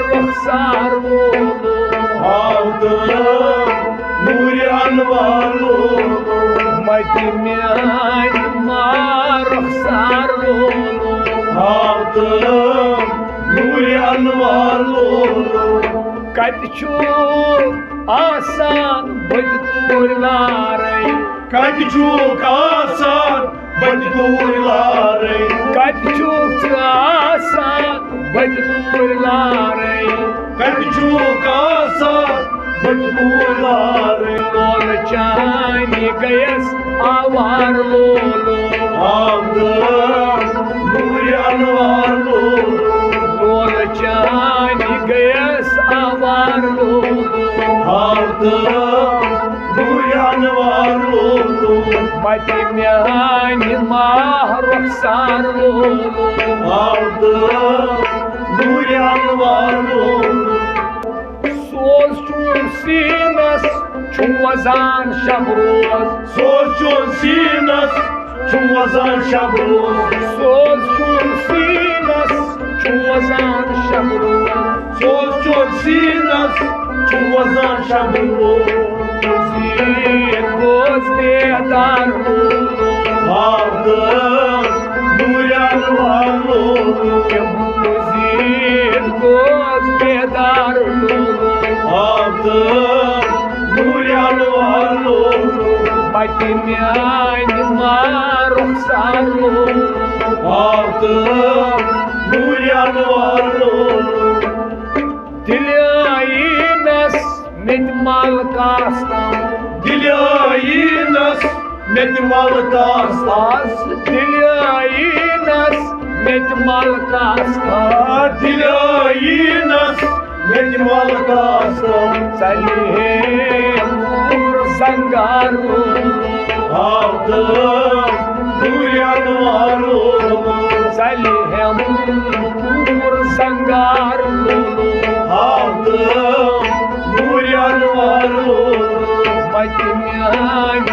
रुखसार लोलो नूर अनवार लोलो मति म्यान रुखसार लोलो नूर अनवार लोलो कत छु आसान बद तूर लारे कत छूक आसान बद तूर लारे कत छु आसान बद तूर लारे कत छूक आसान बद तूर लारे लोल चानी गयस आवार लोलो नूर अनवार लोलो लोल चानी गयस आवार लोलो नूर अनवार लोलो मति म्यान रुखसार लोलो नूर अनवार लोलो सोज चूर सीनस छु वजान शब रोज सोचुन सीनस छु वजान शब रोज सोज चूर सीनस छु वजान शब रोज सोचुन सीनस छु वजान शब रोज जीत गोज बेदार लोलो नूर अनवार लोलो जीत गोज बेदार लोलो नूर अनवार लोलो मति म्यान रुखसार लोलो नूर अनवार लोलो दिलयीनस मित माल कास्tam दिलयीनस met malkas आस दिलयीनस मित माल कास्tam दिलयीनस met malkas सलिहे मूर संगार नूर अनवार लोलो सलिहे मूर संगार नूर अनवार लोलो मति म्यान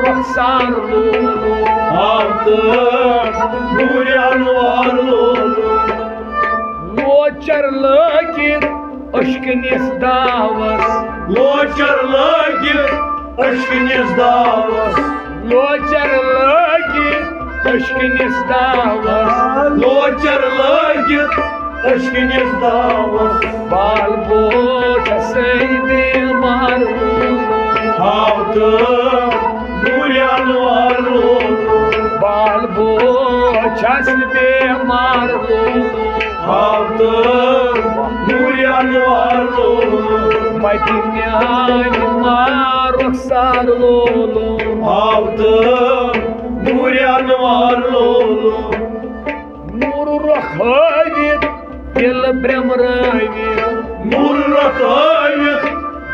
रुखसार लोलो नूर अनवार लोलो लोचर लगित अश्कनिस दावस लोचर लगित अश्कनिस दावस लोचर लगित अश्कनिस दावस लोचर लगित अश्कनिस दावस बाल बोझ से बीमार नूर अनवार लोलो बाल बोझ से बीमार नूर अनवार लोलो मति म्यान रुखसार लोलो नूर अनवार लोलो नूर रखवित दिल ब्रह्मरावित नूर रखावित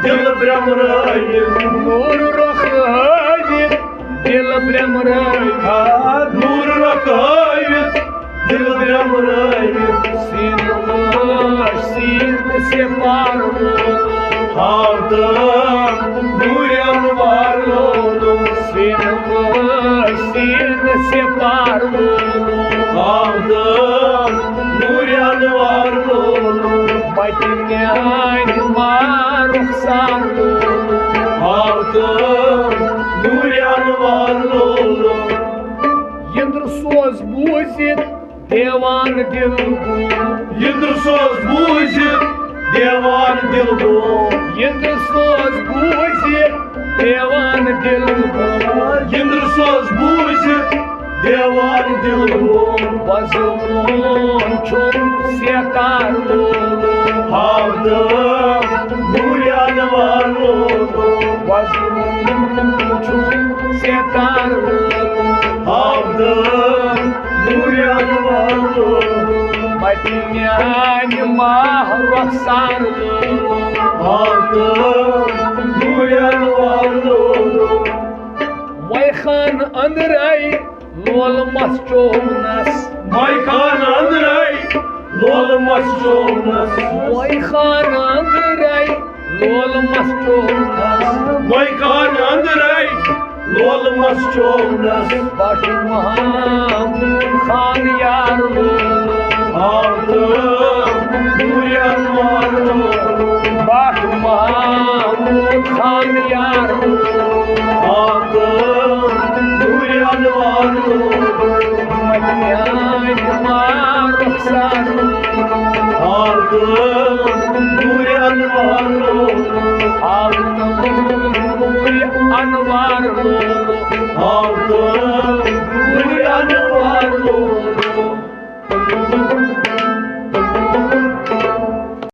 दिल ब्रह्मरावित नूर रखवित दिल ब्रह्मरावित नूर रखावित दिल ब्रह्मरावित सीन से पार नूर अनवार लोलो सीन से पार नूर अनवार लोलो मति म्यान रुखसार नूर अनवार लोलो यंद्र सोज बूजित देवान दिल यंद्र सोज बूझित देवान दिल गो यंद्र सोज बूजित देवान दिल यंद्र सोज बूझित देवान दिल गो वजून छुम सेकार नूर अनवार लोलो वजून छुम सेकार नूर अनवार लोलो मति म्यान रुखसार नूर अनवार लोलो मैखान अंदराई लोल मस्चोनस मैखान अंदराई लोल मस्चोनस मैखान अंदराई लोल मस्चोनस मैखान अंदराई लोल मस्चोनस बट महामूद खान यार लोलो Aldım duyan vardı. Aldım duyan vardı. Aldım